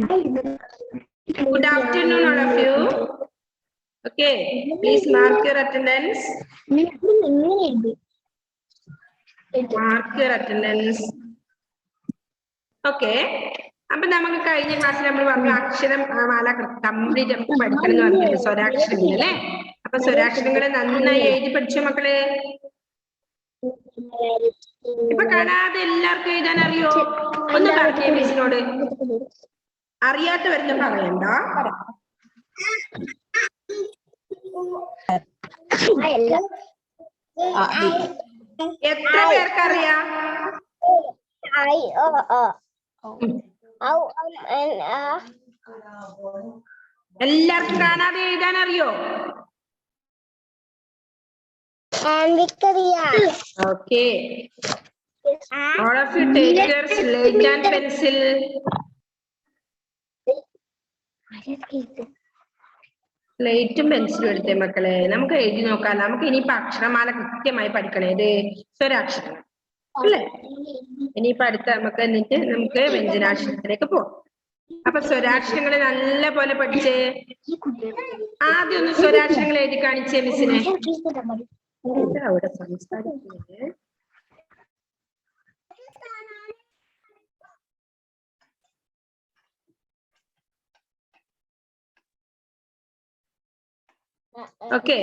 Good afternoon, all of you. Okay, please mark your attendance. Mark your attendance. Okay. അപ്പൊ നമുക്ക് കഴിഞ്ഞ ക്ലാസ്സിൽ നമ്മൾ പറഞ്ഞു അക്ഷരം മാല കംപ്ലീറ്റ് പഠിക്കണം എന്ന് പറഞ്ഞിട്ടുണ്ട് സ്വരാക്ഷരങ്ങൾ അല്ലേ. അപ്പൊ സ്വരാക്ഷരങ്ങളെ നന്നായി എഴുതി പഠിച്ചോ മക്കളെ. ഇപ്പൊ കാണാതെ എല്ലാവർക്കും എഴുതാൻ അറിയോ? ഒന്ന് പറഞ്ഞേ മിസ്സിനോട്. അറിയാത്തവരൊന്നും പറയണ്ട. എത്ര പേർക്കറിയാം? എല്ലാവർക്കും കാണാതെ എഴുതാൻ അറിയോ? Okay. All of you take your slate and pencil. സ്ലേറ്റും പെൻസിലും എടുത്തേ മക്കളെ. നമുക്ക് എഴുതി നോക്കാം. നമുക്ക് ഇനിയിപ്പോ അക്ഷരമാല കൃത്യമായി പഠിക്കണേ. ഇത് സ്വരാക്ഷരം അല്ലേ? ഇനിയിപ്പോ അടുത്ത നമുക്ക് എന്നിട്ട് നമുക്ക് വ്യഞ്ജനാക്ഷരത്തിലേക്ക് പോവാം. അപ്പൊ സ്വരാക്ഷരങ്ങളെ നല്ല പോലെ പഠിച്ചേ. ആദ്യം ഒന്ന് സ്വരാക്ഷരങ്ങൾ എഴുതി കാണിച്ചേ മിസ്സിനെ. അവിടെ സംസാരിക്കുന്നത് ഓക്കെ.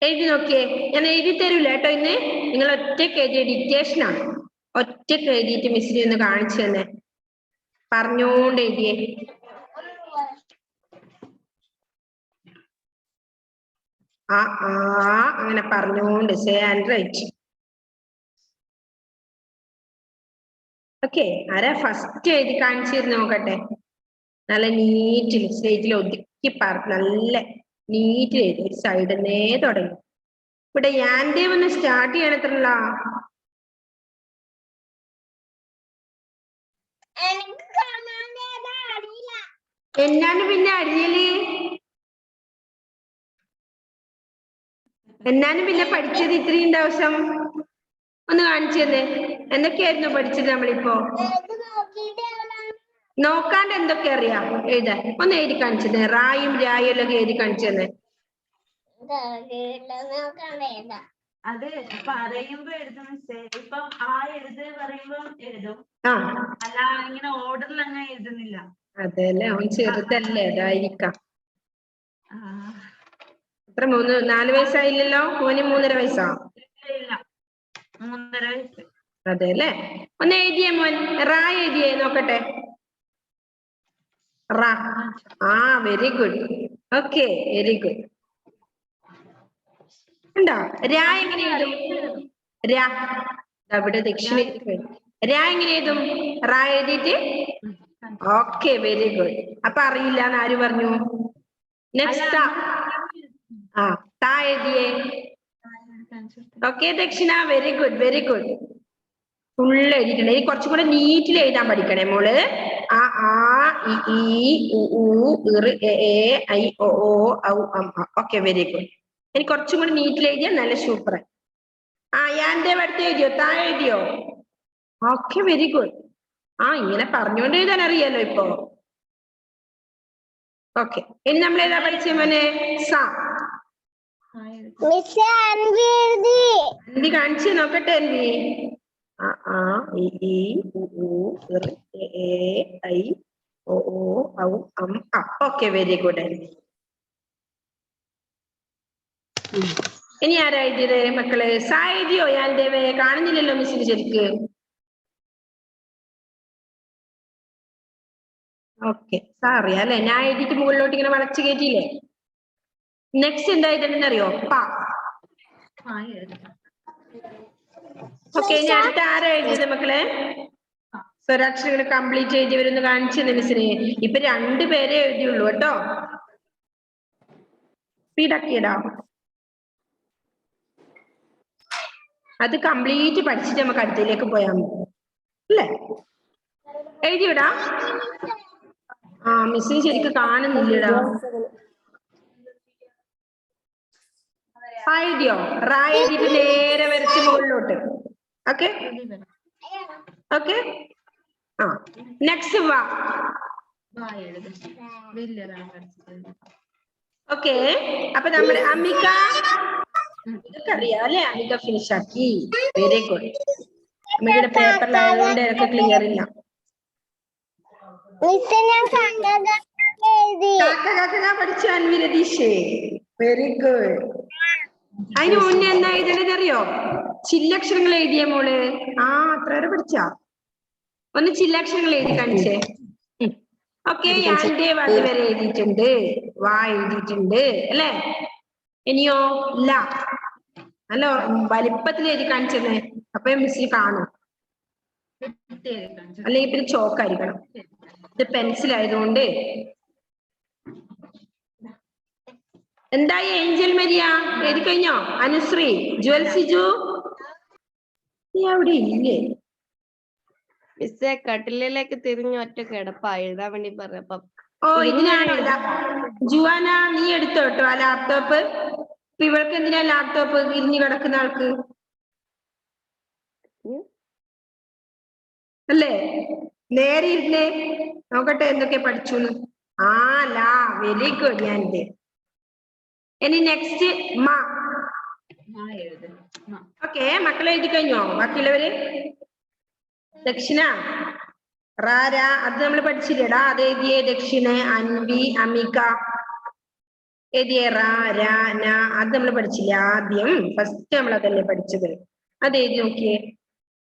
എഴുതി നോക്കിയേ. ഞാൻ എഴുതി തരൂല കേട്ടോ ഇന്ന്. നിങ്ങൾ ഒറ്റക്ക് എഴുതിയ ഡിക്റ്റേഷനാണ്. ഒറ്റക്ക് എഴുതിയിട്ട് മിസ്സിനെ ഒന്ന് കാണിച്ചു തന്നെ പറഞ്ഞോണ്ട് എഴുതിയേ. അങ്ങനെ പറഞ്ഞോണ്ട് സേ ആൻഡ് റൈറ്റ്. ഓക്കെ. ആരാ ഫസ്റ്റ് എഴുതി കാണിച്ചിരുന്നു നോക്കട്ടെ. നല്ല നീറ്റിൽ സ്ലേറ്റിൽ ഒതുക്കി നല്ല നീറ്റിൽ എഴുതി. ഒരു സൈഡിന്നേ തുടങ്ങി. ഇവിടെ യാന്റെ ഒന്ന് സ്റ്റാർട്ട് ചെയ്യണത്രല്ല. എന്നാണ് പിന്നെ അറിയല്? എന്നാണ് പിന്നെ പഠിച്ചത് ഇത്രയും ദിവസം? ഒന്ന് കാണിച്ചു തന്നെ. എന്തൊക്കെയായിരുന്നു പഠിച്ചത് നമ്മളിപ്പോ? നോക്കാണ്ട് എന്തൊക്കെ അറിയാം എഴുതാൻ? ഒന്ന് എഴുതി കാണിച്ചത്. റായും രായും എല്ലാം എഴുതി കാണിച്ചത്. അത് പറയുമ്പോ എഴുതും. ഇപ്പം ആ എഴുത് പറയുമ്പോ എഴുതും. അല്ല ഇങ്ങനെ ഓർഡറിൽ അങ്ങനെ എഴുതുന്നില്ല. അതെല്ലേ, അവൻ ചെറുതല്ലേ, അതായിരിക്കാം. എത്ര 4 വയസ്സായില്ലല്ലോ? മോന് 3.5 വയസ്സാ? ഇല്ല, 3.5 വയസ്സ്. അതെല്ലേ. ഒന്ന് എഴുതിയേ മോൻ. റാ എഴുതിയേ നോക്കട്ടെ. റാ. Very good. Okay, very good. ഉണ്ടോ? രാ എങ്ങനെ എഴുതും? രാ ഇവിടെ ദക്ഷിണ രാ എങ്ങനെ എഴുതും? റാ എഴുതിയിട്ട്. Okay, very good. അപ്പൊ അറിയില്ല എന്ന് ആര് പറഞ്ഞു? നെക്സ്റ്റ് താ എഴുതിയേ. ഓക്കെ ദക്ഷിണ, very good, very good. Full എഴുതിയിട്ടുണ്ട്. ഈ കുറച്ചും കൂടെ നീറ്റിൽ എഴുതാൻ പഠിക്കണേ മോള്. Okay, very good. ഇനി കുറച്ചും കൂടി നീറ്റിൽ എഴുതിയാൽ നല്ല സൂപ്പർ. യാന്റെ അടുത്ത് എഴുതിയോ? താ എഴുതിയോ? Okay, very good. ഇങ്ങനെ പറഞ്ഞുകൊണ്ട് എഴുതാൻ അറിയാലോ ഇപ്പൊ. ഓക്കെ, ഇനി നമ്മൾ ഏതാ പഠിച്ച മോനെ? സാ. എന്തി കാണിച്ചു നോക്കട്ടെ. എന്തി? Okay, very good. ഇനി ആരാ എഴുതിയത് മക്കള്? സാ എഴുതിയോ? യാൻദേവേ കാണുന്നില്ലല്ലോ മിസ്സിന് ശരിക്ക്. ഓക്കെ, സാ അറിയാം അല്ലെ? ഞാൻ എഴുതിയിട്ട് മുകളിലോട്ട് ഇങ്ങനെ വളച്ചു കയറ്റിയില്ലേ. നെക്സ്റ്റ് എന്തായിട്ടുണ്ടെന്ന് അറിയോ? പാ. ഓക്കെ, ഇനി അടുത്ത ആരാ എഴുതിയത് മക്കളെ? സ്വരാക്ഷരങ്ങൾ കംപ്ലീറ്റ് എഴുതിയവരൊന്ന് കാണിച്ചു മിസ്സിന്. ഇപ്പൊ 2 പേരെ എഴുതിയുള്ളൂ കേട്ടോ. സ്പീഡാക്കിയടാ. അത് കംപ്ലീറ്റ് പഠിച്ചിട്ട് നമുക്ക് അടുത്തയിലേക്ക് പോയാൽ മതി അല്ലേ? എഴുതിയോടാ? മിസ്സിന് ശരിക്കും കാണുന്നില്ലടാ. എഴുതിയോ? റാ എഴുതിയിട്ട് നേരെ വരച്ച് മുകളിലോട്ട്. Okay okay. ആ നെക്സ്റ്റ് വാ. ഓക്കെ, അപ്പൊ നമ്മുടെ അമിക അറിയാം അല്ലെ? അമിക ഫിനിഷ് ആക്കി. Very good. അമികയുടെ പേപ്പറിലായതുകൊണ്ട് എനിക്ക് ക്ലിയർ ഇല്ല. പഠിച്ചു അൻവി രതീഷ്. Very good. അതിന് മുന്നേ എന്താ എഴുതേണ്ടത് അറിയോ? ചില്ലക്ഷരങ്ങൾ എഴുതിയ മോള്. ആ അത്ര വരെ പഠിച്ചാ. ഒന്ന് ചില്ലക്ഷരങ്ങൾ എഴുതി കാണിച്ചേ. ഓക്കെ, യാന്റെ അത് വരെ എഴുതിയിട്ടുണ്ട്. വാ എഴുതിയിട്ടുണ്ട് അല്ലേ? ഇനിയോ ല. നല്ല വലിപ്പത്തിൽ എഴുതി കാണിച്ചത്. അപ്പൊ മിസ്സിൽ കാണും. അല്ലെങ്കിൽ പിന്നെ ചോക്കായിരിക്കണം. ഇത് പെൻസിൽ ആയതുകൊണ്ട്. എന്തായി ഏഞ്ചൽ മരിയ? എഴുതി കഴിഞ്ഞോ? അനുശ്രീ, ജുവൽ സിജു നീ അവിടെ ഇല്ലേ? മിസ്സേ കട്ടിലേക്ക് തിരിഞ്ഞു ഒറ്റ കിടപ്പാ എഴുതാൻ വേണ്ടി പറഞ്ഞപ്പം. ഓ ഇതിനാണോ? ജുവാന നീ എടുത്തോ കേട്ടോ ആ ലാപ്ടോപ്പ്. ഇവൾക്ക് എന്തിനാ ലാപ്ടോപ്പ്? ഇരിഞ്ഞു കിടക്കുന്ന ആൾക്ക് അല്ലേ? നേരെ ഇരുന്നേ, നോക്കട്ടെ എന്തൊക്കെ പഠിച്ചു. ആ ലാ, വെരി ഗുഡ്. ഞാൻ ഇനി നെക്സ്റ്റ് മാ. ഓക്കെ, മക്കളെ എഴുതി കഴിഞ്ഞോ ബാക്കിയുള്ളവര്? ദക്ഷിണ റാര അത് നമ്മൾ പഠിച്ചില്ലേടാ? അത് എഴുതിയേ ദക്ഷിണ, അൻവി, അമിക എഴുതിയേ റാ രാ ന. അത് നമ്മൾ പഠിച്ചില്ലേ ആദ്യം? ഫസ്റ്റ് നമ്മൾ അതല്ലേ പഠിച്ചത്. അത് എഴുതി നോക്കിയേ.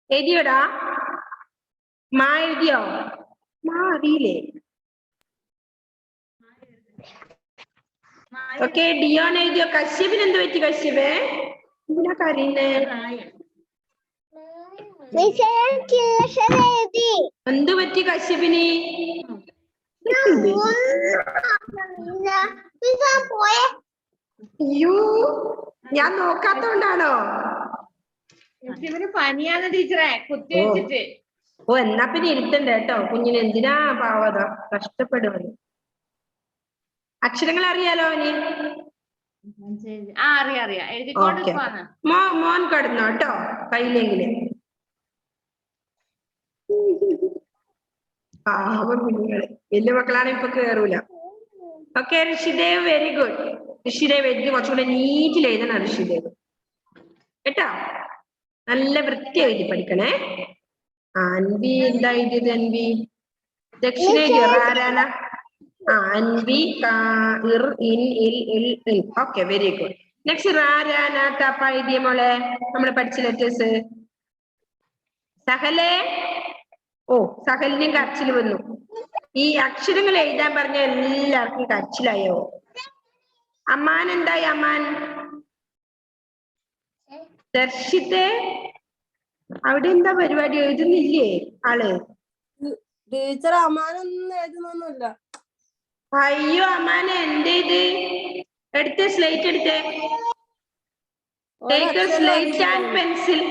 എഴുതിയോടാ? മാ എഴുതിയോ? മാ അറിയില്ലേ? ഓക്കെ, ഡിയോൺ എഴുതിയോ? കശ്യപിന് എന്ത് പറ്റി? കശ്യപേ എന്തിനാ കരയുന്നേ? എന്ത് പറ്റി കശ്യപിന്? അയ്യോ, ഞാൻ നോക്കാത്തോണ്ടാണോ? പനിയാണ് ടീച്ചറെ, കുത്തി വെച്ചിട്ട്. ഓ എന്നാ പിന്നെ ഇരുത്തണ്ട കേട്ടോ കുഞ്ഞിന്. എന്തിനാ പാവത കഷ്ടപ്പെടുന്നത്? അക്ഷരങ്ങൾ അറിയാലോ അവന്? അറിയാം. മോൻ കടന്നോ കേട്ടോ കയ്യിലെങ്കില്. പാവം കുഞ്ഞുങ്ങള്. വലിയ മക്കളാണ് ഇപ്പൊ കേറൂല. Okay, Rishidev very good. Rishidev എഴുതി കുറച്ചുകൂടെ നീറ്റിൽ എഴുതണം ഋഷിദേവ് കേട്ടോ. നല്ല വൃത്തി എഴുതി പഠിക്കണേ. അൻവി എന്താ എഴുതിയത്? അൻവി ദക്ഷിണ എഴുതിയോ? റാരാന. അൻവി ഇർ ഇൻ ഇൽ ഇൽ ഇൽ. Okay, very good. നെക്സ്റ്റ് റാരാന തപ്പ എഴുതിയ മോളെ നമ്മൾ പഠിച്ച ലെറ്റേഴ്സ്. സഹലേ. ഓ സഹലിനും കരച്ചിൽ വന്നു. ഈ അക്ഷരങ്ങൾ എഴുതാൻ പറഞ്ഞ എല്ലാവർക്കും കരച്ചിലായോ? അമ്മാൻ എന്തായി? അമ്മാൻ ദർശിത്തെ അവിടെ എന്താ പരിപാടി? എഴുതുന്നില്ലേ ആള്? ടീച്ചർ അമ്മാനൊന്നും എഴുതുന്നൊന്നുമില്ല. അയ്യോ അമ്മാനെ എന്റെ ഇത് എടുത്തേ, സ്ലേറ്റ് എടുത്തേ. Slate and pencil.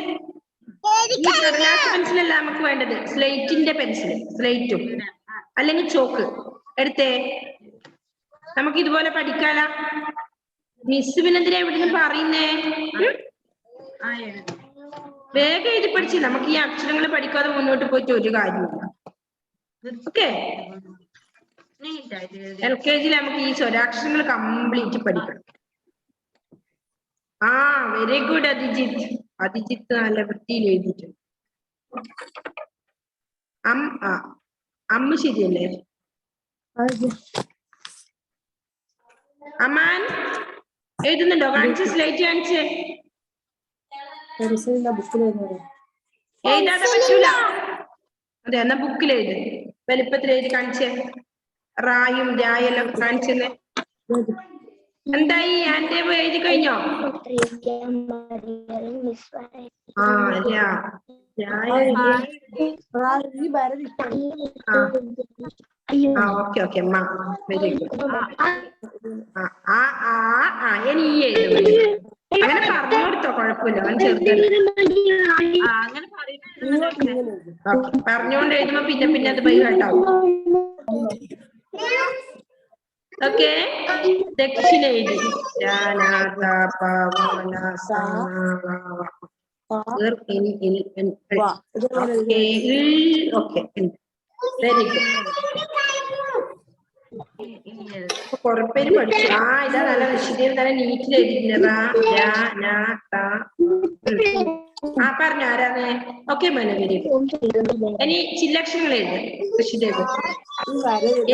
ഈ കടലാസ് പെൻസിലല്ല നമുക്ക് വേണ്ടത്, സ്ലേറ്റിന്റെ പെൻസിൽ. സ്ലേറ്റും അല്ലെങ്കിൽ ചോക്ക് എടുത്തേ. നമുക്ക് ഇതുപോലെ പഠിക്കാല. മിസ് പിന്നെന്തിനാ ഇവിടുന്ന് പറയുന്നേ? വേഗം എഴുതി പഠിച്ച് നമുക്ക് ഈ അക്ഷരങ്ങൾ പഠിക്കാതെ മുന്നോട്ട് പോയിട്ട് ഒരു കാര്യമില്ല. ഓക്കെ, LKG നമുക്ക് ഈ സ്വരാക്ഷരങ്ങൾ കംപ്ലീറ്റ് പഠിക്കണം. Very good Abhijith. അഭിജിത്ത് നല്ല വൃത്തിയിൽ എഴുതിയിട്ടുണ്ട്. അമ്മ ശരിയല്ലേ? അമ്മാൻ എഴുതുന്നുണ്ടോ? കാണിച്ച്, സ്ലേറ്റ് കാണിച്ചേ. എഴുതാതെ പറ്റൂല. അതെ, എന്നാ ബുക്കിൽ എഴുതി, വലിപ്പത്തിൽ എഴുതി കാണിച്ചേ. റായും രായെല്ലാം കാണിച്ചെന്ന്. എന്തായി? ആന്റെ എഴുതി കഴിഞ്ഞോ? Okay okay, very good. ഇനി ഈ എഴുതും. അങ്ങനെ പറഞ്ഞു കൊടുത്തോ, കുഴപ്പമില്ല. അവൻ ചെറുതല്ലേ. പറഞ്ഞുകൊണ്ട് എഴുതുമ്പോ പിന്നെ പിന്നെ അത് ബൈഹാർട്ടാവും. ഓക്കെ, ദക്ഷിണ എഴുതി. Okay, very good. കുറെ പേര് പഠിച്ചു. ഇതാ നല്ല വിശദീകരണം തന്നെ നീറ്റിൽ എഴുതിയിട്ടുണ്ട്. പറഞ്ഞു ആരാണ്? ഓക്കെ മോനെ, വെരി ഗുഡ്. ഇനി ചില്ലക്ഷരങ്ങൾ എഴുതാം. Rishidev.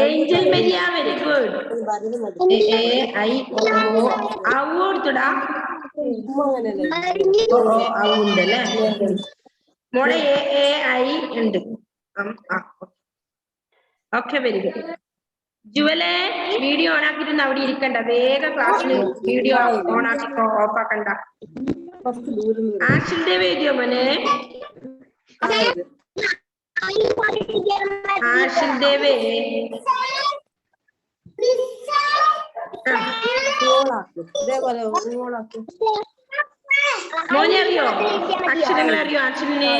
Angel Maria, very good. എ ഐ ഒ ഔ കൊടുത്തുടാ. ഉണ്ടല്ലേ മോളെ? എ ഐ ഉണ്ട്. Okay, very good. ജുവലെ വീഡിയോ ഓൺ ആക്കിയിട്ട് അവിടെ ഇരിക്കണ്ട, വേഗം ക്ലാസ്സിൽ വീഡിയോ ഓൺ ആക്കിക്കോ, ഓഫ് ആക്കണ്ട. ആഷിന്റെ വീഡിയോ മോനെ. ആഷിന്റെ മോനെ അറിയോ അക്ഷരങ്ങൾ? അറിയോ ആഷിനെ?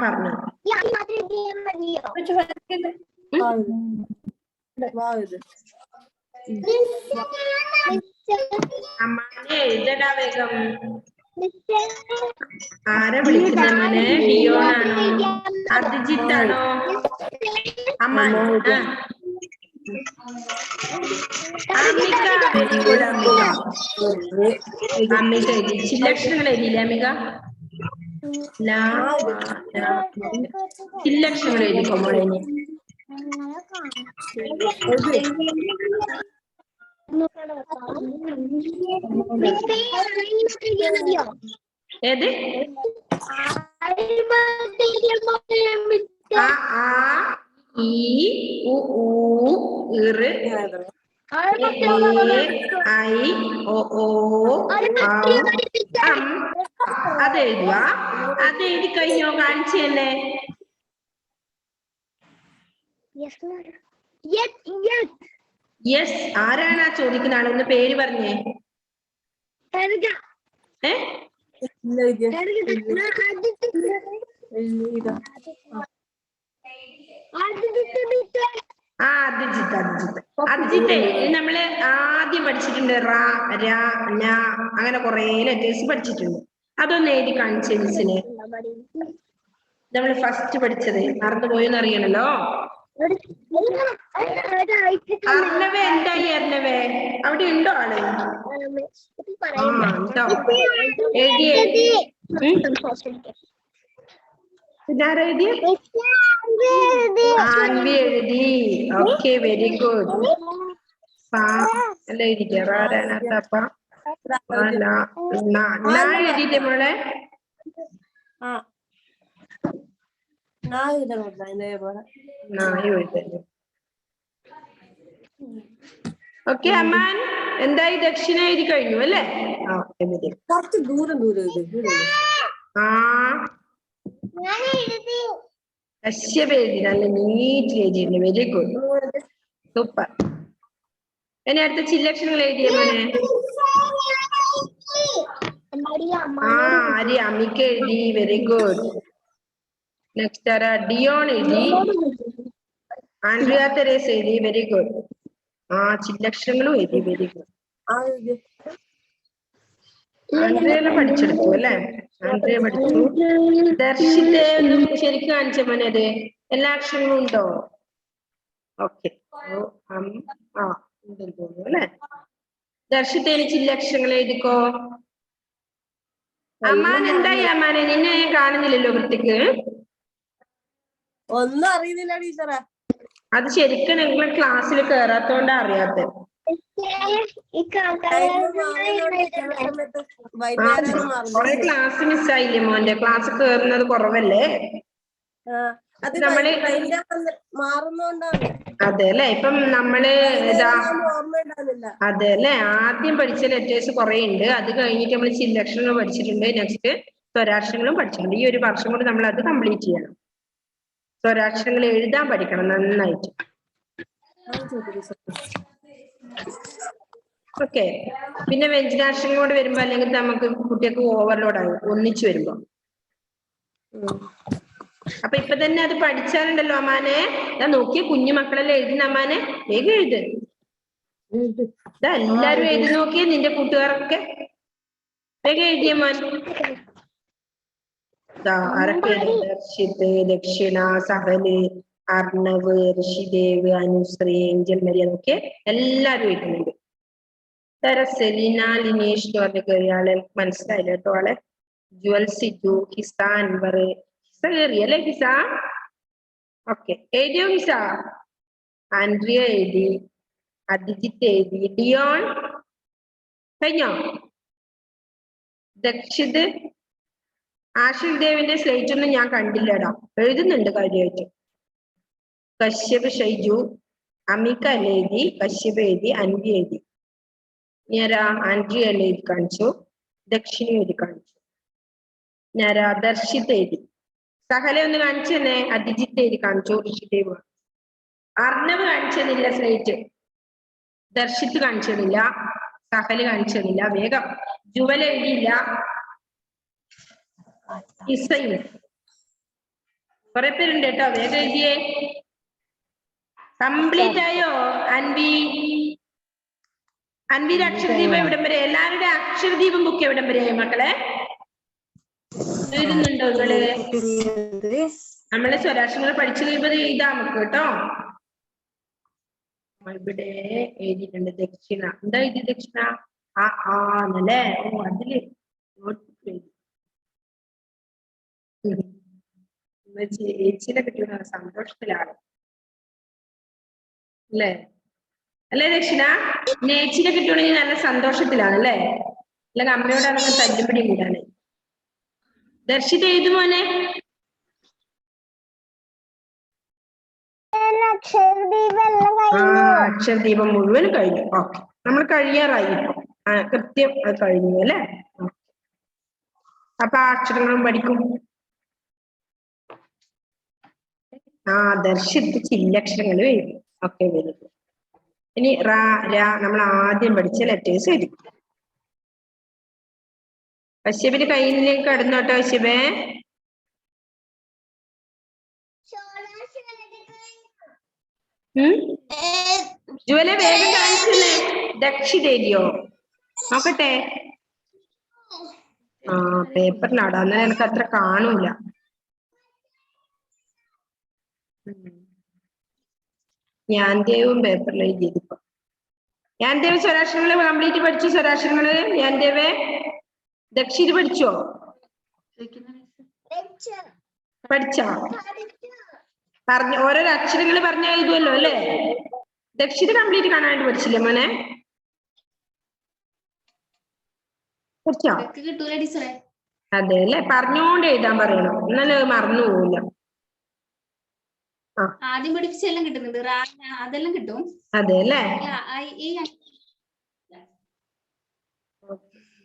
പറഞ്ഞു. അമ്മാനെ എഴുതടാ വേഗം. ആരെ വിളിക്കുന്ന മോനെ? ഡിയോണാണോ? അഭിജിത്താണോ? അമ്മ അമ്മിക, വെരി ഗുഡ്. അമ്മിക എഴുതി. ചില്ലക്ഷരങ്ങൾ എഴുതിയില്ലേ അമ്മിക? ചില്ലക്ഷരങ്ങൾ എഴുതിക്കോ മോളെ. ഏത്? ഈ ഉ ഇറ് ഐ ഒ അത് എഴുതുക. അത് എഴുതി കഴിഞ്ഞോ? കാണിച്ചു തന്നെ. യെസ്. ആരാണ് ചോദിക്കുന്ന ആള്? ഒന്ന് പേര് പറഞ്ഞേ. അഭിജിത്ത് നമ്മള് ആദ്യം പഠിച്ചിട്ടുണ്ട്. റ, ര, ന, അങ്ങനെ കുറെ ലെറ്റേഴ്സ് പഠിച്ചിട്ടുണ്ട്. അതൊന്ന് എഴുതി കാണിച്ചേ മിസ്സിന്. നമ്മൾ ഫസ്റ്റ് പഠിച്ചത് മറന്നുപോയെന്ന് അറിയണല്ലോ. അർണവേ, എന്തായി അർണവേ? അവിടെ ഉണ്ടോ ആള്? എഴുതി. എഴുതി. Okay, very good. അല്ല എഴുതിക്കോ. എഴുതിട്ടേ മോളെ? ഓക്കെ അമ്മാൻ, എന്തായി? ദക്ഷിണ എഴുതി കഴിഞ്ഞു അല്ലേ? കുറച്ച് ദൂരം കശ്യപ എഴുതി. നല്ല നീറ്റ് എഴുതിയിരുന്നു. Very good, super. ഇനി അടുത്ത ചില്ലക്ഷരങ്ങൾ എഴുതിയ മോനെ? ആര്യ, അമ്മിക്ക എഴുതി. Very good. നെക്സ്റ്റ് ആരാ? ഡിയോൺ എഴുതി. ആൻഡ്രിയ തെരേസ് എഴുതി. Very good. ചില്ലക്ഷരങ്ങളും എഴുതി. Very good. ആൻഡ്രിയ പഠിച്ചെടുത്തു അല്ലേ? ആൻഡ്രിയ പഠിച്ചു. ദർശിത്തെ ഒന്ന് ശരിക്കും കാണിച്ച മോനെ. അത് എല്ലാ അക്ഷരങ്ങളും ഉണ്ടോ? ഓക്കെ, ഉണ്ടെന്ന് തോന്നുന്നു അല്ലേ? ദർശിത്തേന് ചില്ലക്ഷരങ്ങൾ എഴുതിക്കോ. അമ്മാൻ എന്തായി? അമ്മാനെ നിന്നെ ഞാൻ കാണുന്നില്ലല്ലോ വൃത്തിക്ക്. ഒന്നും അറിയുന്നില്ല ടീച്ചറെ. അത് ശരിക്കും നിങ്ങൾ ക്ലാസ്സിൽ കേറാത്തോണ്ടാ അറിയാത്തത്. കൊറേ ക്ലാസ് മിസ്സായില്ലേ മോന്റെ? ക്ലാസ് കേറുന്നത് കുറവല്ലേ? നമ്മള് അതെ അല്ലെ? ഇപ്പം നമ്മള് അതെ അല്ലെ? ആദ്യം പഠിച്ച ലെറ്റേഴ്സ് കുറെ ഉണ്ട്. അത് കഴിഞ്ഞിട്ട് നമ്മൾ ചില്ലക്ഷരങ്ങൾ പഠിച്ചിട്ടുണ്ട്. നെക്സ്റ്റ് സ്വരാക്ഷരങ്ങളും പഠിച്ചിട്ടുണ്ട്. ഈ ഒരു വർഷം കൊണ്ട് നമ്മൾ അത് കംപ്ലീറ്റ് ചെയ്യണം. സ്വരാക്ഷരങ്ങൾ എഴുതാൻ പഠിക്കണം നന്നായിട്ട്. ഓക്കെ. പിന്നെ വ്യഞ്ജനാക്ഷരങ്ങൾ കൊണ്ട് വരുമ്പോ അല്ലെങ്കിൽ നമുക്ക് കുട്ടികൾക്ക് ഓവർലോഡ് ആകും ഒന്നിച്ചു വരുമ്പോ. അപ്പൊ ഇപ്പൊ തന്നെ അത് പഠിച്ചാലുണ്ടല്ലോ അമ്മാനെ. ഞാൻ നോക്കിയ കുഞ്ഞു മക്കളെല്ലാം എഴുതുന്ന അമ്മാനെ. വേഗം എഴുത്. ഇതെല്ലാരും എഴുതി നോക്കിയേ, നിന്റെ കൂട്ടുകാരൊക്കെ വേഗം എഴുതിയ മോൻ. ആരൊക്കെയാണ്? ദർശിത്, ദക്ഷിണ, സഹല്, അർണവ്, ഋഷിദേവ്, അനുശ്രീ, ഏഞ്ചൽ മരിയ എന്നൊക്കെ എല്ലാരും എഴുതുന്നുണ്ട്. സെലീന, ലിനേഷ് എന്ന് പറഞ്ഞ കയറിയാളെ മനസ്സിലായില്ല കേട്ടോ ആളെ. ജുവൽ, സിജു, ഹിസ, അൻവർ. ഹിസ കയറിയല്ലേ ഹിസ? ഓക്കെ, എഴുതിയോ ഹിസ? ആൻഡ്രിയ എഴുതി, അഭിജിത്ത് എഴുതി, ഡിയോൺ കഴിഞ്ഞോ? ദക്ഷിത്, ആഷിഖ് ദേവിന്റെ സ്ലേറ്റ് ഒന്നും ഞാൻ കണ്ടില്ലടാ, എഴുതുന്നുണ്ട് കാര്യമായിട്ട്. കശ്യപ്, ഷൈജു, അമിക എഴുതി, കശ്യപ് എഴുതി, അൻവി എഴുതി. ഞാനാ ആൻഡ്രിയ എഴുതി കാണിച്ചു, ദക്ഷിണ എഴുതി കാണിച്ചു. ഞാനാ ദർശിത് എഴുതി. സഹല ഒന്ന് കാണിച്ചു തന്നെ. അഭിജിത്ത് എഴുതി കാണിച്ചു, ഋഷിദേവ്. അർണവ് കാണിച്ചതില്ല സ്ലേറ്റ്, ദർശിത്ത് കാണിച്ചതില്ല, സഹല് കാണിച്ചതില്ല. വേഗം. ജുവൽ എഴുതിയില്ല, ഇസയും. കുറെ പേരുണ്ട് കേട്ടോ, വേഗം എഴുതിയേ. കംപ്ലീറ്റ് ആയോ അൻവി? അൻവിയുടെ അക്ഷരദീപം എവിടം വരെ? എല്ലാവരുടെ അക്ഷരദീപം ബുക്ക് എവിടം വരെ മക്കളെ? എഴുതുന്നുണ്ടോ നിങ്ങള്? നമ്മളെ സ്വരാക്ഷരങ്ങൾ പഠിച്ചു കഴിയുമ്പോൾ എഴുതാം നമുക്ക് കേട്ടോ. ഇവിടെ എഴുതിയിട്ടുണ്ട് ദക്ഷിണ. എന്താ എഴുതി ദക്ഷിണ? ആന്നല്ലേ? ഓ അതില് ചേച്ചിനെ കിട്ടിയ സന്തോഷത്തിലാണ് അല്ലേ? അല്ലേ ദക്ഷിണ? ചേച്ചിനെ കിട്ടുകയാണെങ്കിൽ നല്ല സന്തോഷത്തിലാണ് അല്ലേ? അല്ലെങ്കിൽ അമ്മയോടാണെങ്കിൽ തല്ലുപിടി കൂടാണ്. ദർശിത എഴുതുമോനെ? അക്ഷരദീപം മുഴുവൻ കഴിഞ്ഞു. ഓക്കെ, നമ്മൾ കഴിയാറായി ഇപ്പൊ. കൃത്യം അത് കഴിഞ്ഞു അല്ലേ? അപ്പൊ ആ അക്ഷരങ്ങളും പഠിക്കും. ദർശിത്ത് ചില്ലക്ഷരങ്ങൾ എഴുതി. Okay, very good. ഇനി റാ, രാ നമ്മൾ ആദ്യം പഠിച്ച ലെറ്റേഴ്സ് എഴുതി. കശ്യപിന്റെ കയ്യിലേക്ക് കടന്നോട്ടോ കശ്യപേ. ജുവലെ വേഗം കാണിച്ചല്ലേ? ദക്ഷിത എഴുതിയോ? നോക്കട്ടെ. പേപ്പറിലാടാ, അന്നേരം എനിക്ക് അത്ര കാണൂല. ജ്ഞാൻദേവും പേപ്പറിൽ എഴുതിയതിപ്പോ. ജ്ഞാൻദേവ് സ്വരാക്ഷരങ്ങള് കംപ്ലീറ്റ് പഠിച്ചു. സ്വരാക്ഷരങ്ങള് ജ്ഞാൻദേവേ ദക്ഷിത് പഠിച്ചോ? പഠിച്ചോ? പറഞ്ഞു ഓരോരോ അക്ഷരങ്ങൾ പറഞ്ഞ എഴുതുമല്ലോ അല്ലേ? ദക്ഷിത് കംപ്ലീറ്റ് കാണാനായിട്ട് പഠിച്ചില്ലേ മോനെ? പഠിച്ചോ? അതെ അല്ലേ? പറഞ്ഞോണ്ട് എഴുതാൻ പറയണം, എന്നാലും അത് മറന്നു പോവില്ല. ആദ്യം പഠിപ്പിച്ചെല്ലാം കിട്ടുന്നുണ്ട്, അതെല്ലാം കിട്ടും. അതെ അല്ലേ?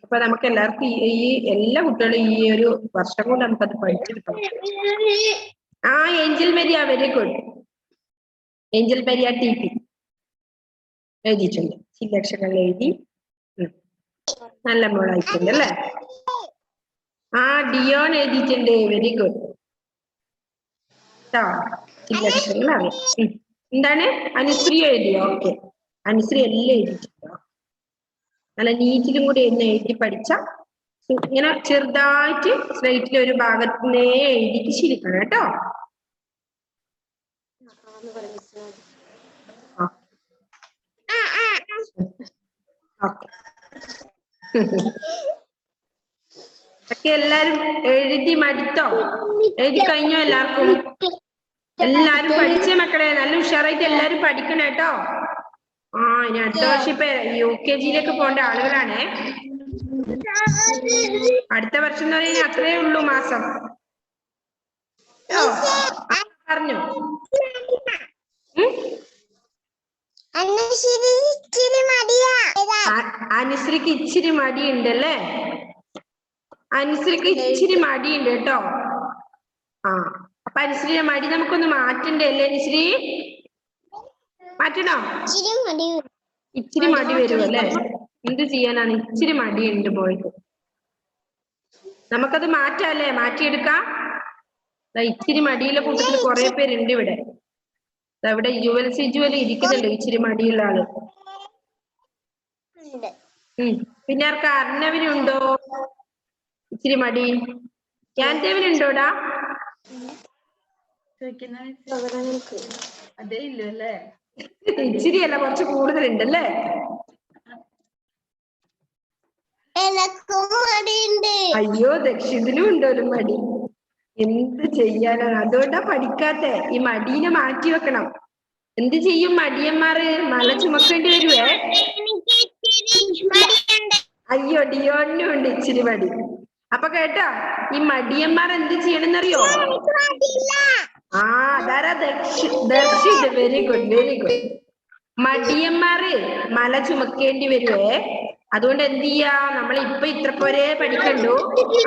അപ്പൊ നമുക്ക് എല്ലാവർക്കും ഈ എല്ലാ കുട്ടികളും ഈ ഒരു വർഷം കൊണ്ട് നമുക്കത് പഠിച്ചെടുക്കാം. Angel Maria, very good. Angel Maria TP എഴുതിയിട്ടുണ്ട്. ചില്ലക്ഷരങ്ങൾ എഴുതി. നല്ല മോളായിട്ടുണ്ട് അല്ലേ? ഡിയോൺ എഴുതിയിട്ടുണ്ട്, വെരി ഗുഡ്. ചില്ലക്ഷരങ്ങൾ അറിയാം. എന്താണ്? അനുശ്രീ എഴുതിയോ? ഓക്കെ, അനുശ്രീ എല്ലാം എഴുതിയിട്ടുണ്ടോ? നല്ല നീറ്റിലും കൂടി എന്ന് എഴുതി പഠിച്ച ഇങ്ങനെ ചെറുതായിട്ട് സ്ലേറ്റിലെ ഒരു ഭാഗത്തിനെ എഴുതിയിട്ട് ശീലിക്കണം കേട്ടോ. ഒക്കെ എല്ലാരും എഴുതി മടുത്തോ? എഴുതി കഴിഞ്ഞോ എല്ലാവർക്കും? എല്ലാരും പഠിച്ചേ മക്കളെ? നല്ല ഉഷാറായിട്ട് എല്ലാരും പഠിക്കണം കേട്ടോ. ഇനി അടുത്ത വർഷം ഇപ്പൊ UKG-യിലേക്ക് പോകേണ്ട ആളുകളാണ്. അടുത്ത വർഷം എന്ന് പറയുന്നത് അത്രേ ഉള്ളൂ മാസം. പറഞ്ഞു അനുശ്രീക്ക് ഇച്ചിരി മടിയുണ്ടല്ലേ? അനുശ്രീക്ക് ഇച്ചിരി മടിയുണ്ട് കേട്ടോ. അപ്പൊ അനുശ്രീയുടെ മടി നമുക്കൊന്ന് മാറ്റണ്ടേ അല്ലേ അനുശ്രീ? മാറ്റണോ? ഇച്ചിരി മടി വരും അല്ലേ? എന്ത് ചെയ്യാനാണ്? ഇച്ചിരി മടിയുണ്ട് പോയിട്ട്. നമുക്കത് മാറ്റാല്ലേ? മാറ്റിയെടുക്കാം. ഇച്ചിരി മടിയുള്ള കൂട്ടത്തിൽ കുറെ പേരുണ്ട് ഇവിടെ. ഇവിടെ ജുവൽ ഇരിക്കുന്നുണ്ട് ഇച്ചിരി മടിയുള്ള ആള്. പിന്നെ ആർക്ക്? അർണവിനുണ്ടോ ഇച്ചിരി മടി? ക്യാൻ ടേബിൾ ഉണ്ടോടാ? ചോദിക്കുന്ന അതേ ഇല്ല അല്ലേ? ഇച്ചിരി അല്ല, കുറച്ച് കൂടുതലുണ്ടല്ലേ? അയ്യോ ദക്ഷിതിനും ഉണ്ട് ഒരു മടി. എന്ത് ചെയ്യാനാണ്? അതുകൊണ്ടാ പഠിക്കാത്തെ. ഈ മടീനെ മാറ്റി വെക്കണം. എന്ത് ചെയ്യും മടിയന്മാര്? മല ചുമക്കേണ്ടി വരുവേ. അയ്യോ ഡിയോണിനും ഉണ്ട് ഇച്ചിരി മടി. അപ്പൊ കേട്ടാ, ഈ മടിയന്മാർ എന്ത് ചെയ്യണമെന്നറിയോ? ആ അതാരാ? Darshith. Very good, very good. മടിയന്മാര് മല ചുമക്കേണ്ടി വരുവേ. അതുകൊണ്ട് എന്ത് ചെയ്യാ? നമ്മൾ ഇപ്പൊ ഇത്ര പോരെ പഠിക്കണ്ടു.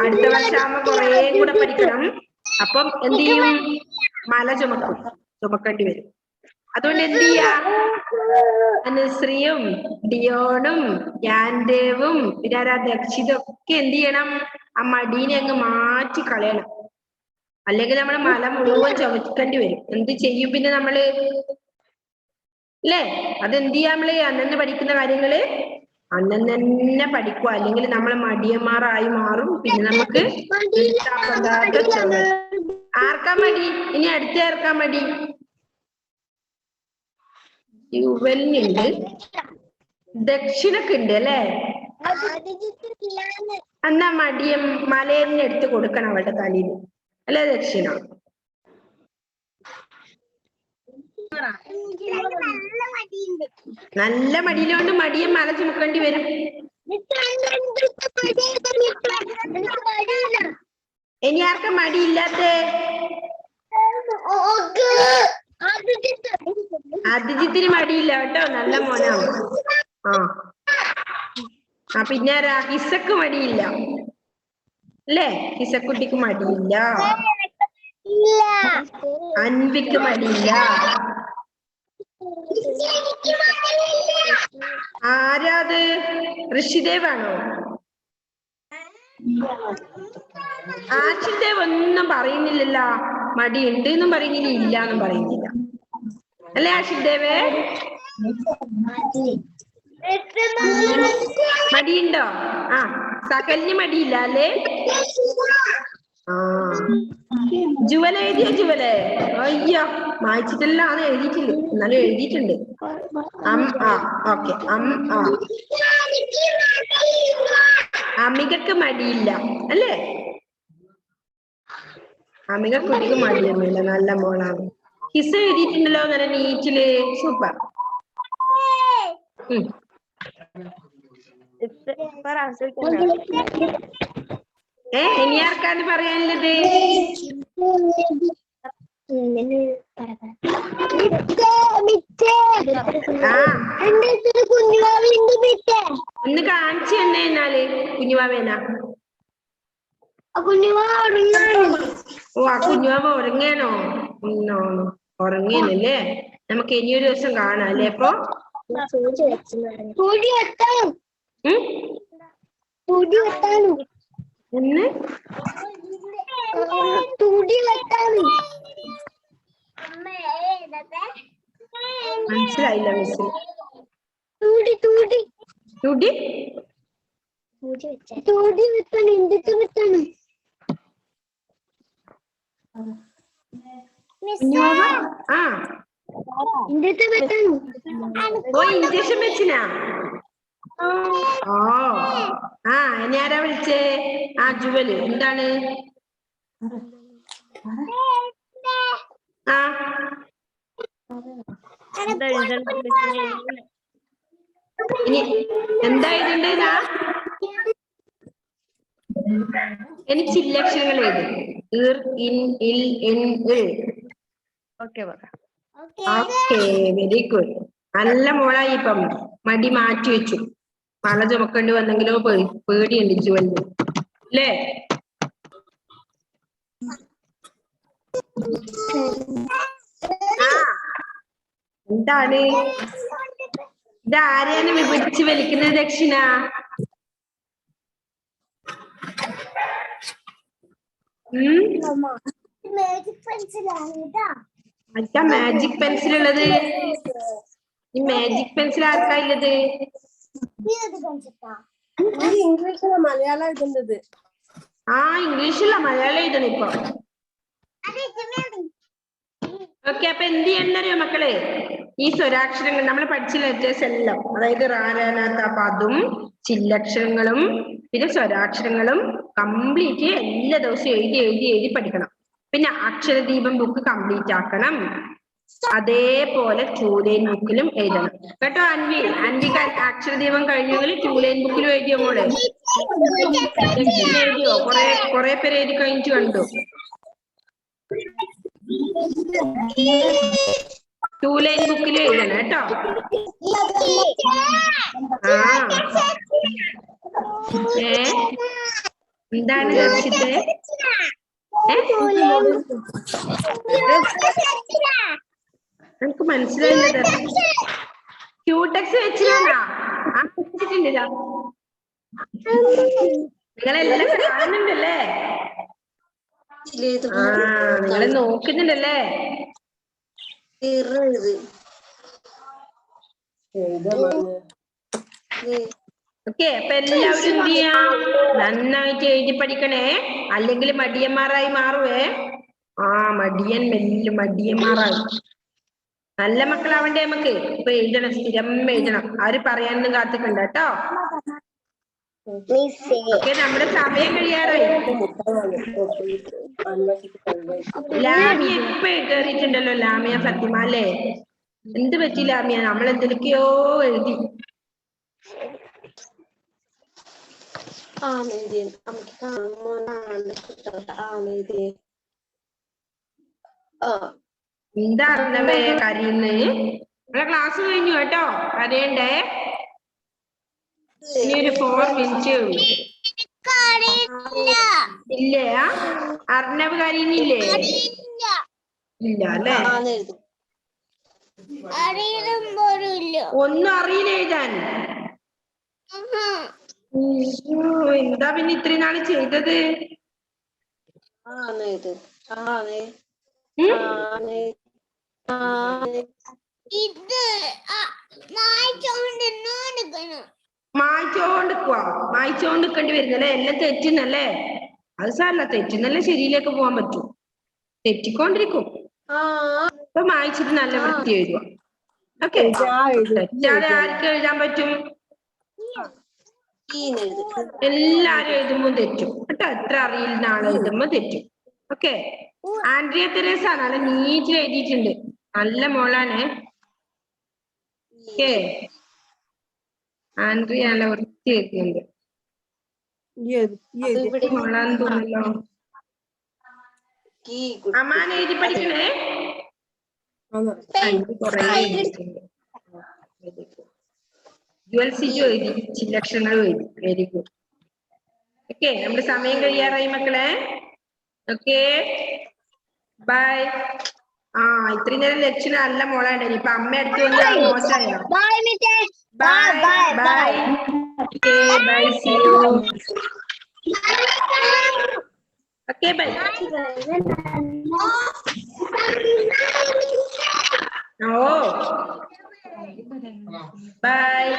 അടുത്ത വർഷമാകുമ്പോ കുറേ കൂടെ പഠിക്കണം. അപ്പം എന്ത് ചെയ്യും? മല ചുമക്കേണ്ടി വരും. അതുകൊണ്ട് എന്ത് ചെയ്യാ? അനുശ്രീയും ഡിയോണും യാൻദേവും ഇതാരാ ദക്ഷിതൊക്കെ എന്ത് ചെയ്യണം? ആ മടീനെ അങ്ങ് മാറ്റി കളയണം. അല്ലെങ്കിൽ നമ്മള് മല മുഴുവൻ ചുമക്കേണ്ടി വരും. എന്ത് ചെയ്യും പിന്നെ നമ്മള്? അല്ലേ? അതെന്ത് ചെയ്യാ? നമ്മള് അന്നെ പഠിക്കുന്ന കാര്യങ്ങള് അന്നെ പഠിക്കുക. അല്ലെങ്കിൽ നമ്മള് മടിയന്മാരായി മാറും. പിന്നെ നമുക്ക് ആർക്കാ മടി? ഇനി അടുത്ത ആർക്കാ മടി? യുവലിനുണ്ട്, ദക്ഷിണക്ക് ഉണ്ട് അല്ലേ? എന്നാ മടിയം മലയെന്നെ എടുത്ത് കൊടുക്കണം അവളുടെ തലയിൽ അല്ലേ ദക്ഷിണ? നല്ല മടിയിലോണ്ട് മടിയം മല ചുമക്കേണ്ടി വരും. ഇനി ആർക്കാ മടിയില്ലാത്ത? അതിജിത്തിന് മടിയില്ല കേട്ടോ, നല്ല മോനാണ്. ആ പിന്നെ ആരാ? ഹിസക്ക് മടിയില്ല അല്ലേ? ഹിസക്കുട്ടിക്ക് മടിയില്ല. അൻവിക്ക് മടിയില്ല. ആരാത്? ഋഷിദേവാണോ? ആഷിദേവ് ഒന്നും പറയുന്നില്ലല്ലോ. മടി ഉണ്ട് എന്നും പറയുന്നില്ല, ഇല്ല എന്നും പറയുന്നില്ല അല്ലേ ആഷിദേവേ? മടിയുണ്ടോ? ആ സകലിന് മടിയില്ല അല്ലേ? ആ ജുവല എഴുതിയോ? ജുവലേ അയ്യോ മായ്ച്ചിട്ടെല്ലാം ആണ് എഴുതിയിട്ടില്ല, എന്നാലും എഴുതിയിട്ടുണ്ട്. ഓക്കെ. അമികക്ക് മടിയില്ല അല്ലേ? അമിക കുട്ടിക്ക് മടിയൊന്നുമില്ല, നല്ല മോളാണ്. ഹിസ എഴുതിയിട്ടുണ്ടല്ലോ നല്ല നീറ്റില്, സൂപ്പർ. ഇനി ആർക്കാണ് പറയാനുള്ളത്? ഒന്ന് കാണിച്ചു തന്നെ എന്നാല് കുഞ്ഞുവാവേനാ. ഓ ആ കുഞ്ഞുവാവ ഉറങ്ങാനോ? ഉറങ്ങേനല്ലേ? നമുക്ക് ഇനിയൊരു ദിവസം കാണാം അല്ലേ? അപ്പൊ എന്ന് മനസ്സിലായില്ല മിസ്. ഓ ഇഞ്ചക്ഷൻ വെച്ചിനാ? ഇനി ആരാ വിളിച്ചേ? ആ ജുവല്. എന്താണ്? ഇനി എന്താ എഴുതണ്ടേനാ? ഇനി ചില്ലക്ഷരങ്ങൾ എഴുതും. Okay very good. നല്ല മോളായി. ഇപ്പം മടി മാറ്റി വെച്ചു. മല ചുമക്കേണ്ടി വന്നെങ്കിലോ പേടിയുണ്ട് ജുവലിന് അല്ലേ? എന്താണ് ഇതാരെയാണ് പിടിച്ച് വലിക്കുന്നത് ദക്ഷിണ? അച്ഛാ മാജിക് പെൻസിൽ ഉള്ളത്. ഈ മാജിക് പെൻസിൽ ആർക്കാ ഉള്ളത്? ഇംഗ്ലീഷിലെ മലയാളം എഴുതുന്നത്. ആ ഇംഗ്ലീഷില്ല മലയാളം എഴുതണം ഇപ്പൊ. ഓക്കെ, അപ്പൊ എന്ത് ചെയ്യണമെന്നറിയോ മക്കളെ, ഈ സ്വരാക്ഷരങ്ങൾ നമ്മൾ പഠിച്ച ലെറ്റേഴ്സ് എല്ലാം, അതായത് റാനാത്ത അതും ചില്ലക്ഷരങ്ങളും പിന്നെ സ്വരാക്ഷരങ്ങളും കംപ്ലീറ്റ് എല്ലാ ദിവസവും എഴുതി എഴുതി എഴുതി പഠിക്കണം. പിന്നെ അക്ഷരദീപം ബുക്ക് കംപ്ലീറ്റ് ആക്കണം. അതേപോലെ 2 ലൈൻ ബുക്കിലും എഴുതണം കേട്ടോ. അൻവിക അക്ഷരദീപം കഴിഞ്ഞെങ്കിൽ 2 ലൈൻ ബുക്കിലും എഴുതിയോ മോളെ? എഴുതിയോ? കൊറേ പേര് എഴുതി കഴിഞ്ഞിട്ട് കണ്ടു. 2 ലൈൻ ബുക്കിലും എഴുതണം കേട്ടോ. എന്താണ് ദർശിത്തെ? എനിക്ക് മനസ്സിലായില്ല. ക്യൂടെക്സ് വെച്ചിട്ടാ വെച്ചിട്ടുണ്ടല്ലോ. നിങ്ങളെല്ലാം കാണുന്നുണ്ടല്ലേ? നിങ്ങള് നോക്കുന്നുണ്ടല്ലേ? ഓക്കെ, അപ്പൊ എല്ലാവരും എന്ത് ചെയ്യാം, നന്നായിട്ട് എഴുതി പഠിക്കണേ, അല്ലെങ്കിൽ മടിയന്മാരായി മാറുവേ. മടിയന്മാരായി. നല്ല മക്കളാവണ്ടേ നമുക്ക്. ഇപ്പൊ എഴുതണം, സ്ഥിരം എഴുതണം. ആര് പറയാനൊന്നും കാത്തിക്കണ്ട കേട്ടോ. ഓക്കെ, നമ്മുടെ സമയം കഴിയാറായി. ലാമിയ ഇപ്പൊ കേറിയിട്ടുണ്ടല്ലോ, ലാമിയ ഫത്തിമ അല്ലേ? എന്ത് പറ്റി ലാമിയ? നമ്മൾ എന്തൊക്കെയോ എഴുതി. എന്താ അറിഞ്ഞവേ കരയുന്നേ? നമ്മളെ ക്ലാസ് കഴിഞ്ഞു കേട്ടോ, കരയണ്ടേ. ഇനി ഒരു 4 മിനിറ്റ് ഇല്ലേ? അർണവ് കരയുന്നില്ലേ? ഇല്ല അല്ലേ? ഒന്നും അറിയില്ല എഴുതാൻ. എന്താ പിന്നെ ഇത്രയും നാള് ചെയ്തത്? മായ്ച്ചോണ്ടിക്കേണ്ടി വരുന്നല്ലേ? എല്ലാം തെറ്റുന്നല്ലേ? അത് സാരല്ല, തെറ്റുന്നല്ലേ ശരിയിലേക്ക് പോകാൻ പറ്റും. തെറ്റിക്കൊണ്ടിരിക്കും. അപ്പൊ മായ്ച്ചിട്ട് നല്ല വൃത്തി എഴുതുക. ഓക്കെ, തെറ്റാതെ ആർക്ക് എഴുതാൻ പറ്റും? എല്ലാരും എഴുതുമ്പോ തെറ്റും കേട്ടോ. എത്ര അറിയുന്ന ആൾ എഴുതുമ്പോ തെറ്റും. ഓക്കെ, ആൻഡ്രിയ തെരേസ നല്ല നീറ്റിൽ എഴുതിയിട്ടുണ്ട്. നല്ല മോളാണ്. ഓക്കെ, ആൻഡ്രിയ നല്ല വൃത്തി എഴുതിയിട്ടുണ്ട്. മോളാന്ന് തോന്നല്ലോ. അമ്മാൻ എഴുതി പഠിക്കണേ. കൊറേ എഴുതിയിട്ടുണ്ട്. സിജു എഴുതി, ചില്ലക്ഷരങ്ങളും എഴുതി. Very good. ഓക്കെ, നമ്മുടെ സമയം കഴിയാറായി മക്കളെ. Okay, bye. ഇത്രയും നേരം ലക്ഷ്യം നല്ല മോളാണ്. ഇപ്പൊ അമ്മ അടുത്ത് വന്ന് മോശമായോ? Bye bye. Okay, bye, see you. Okay, bye. Bye.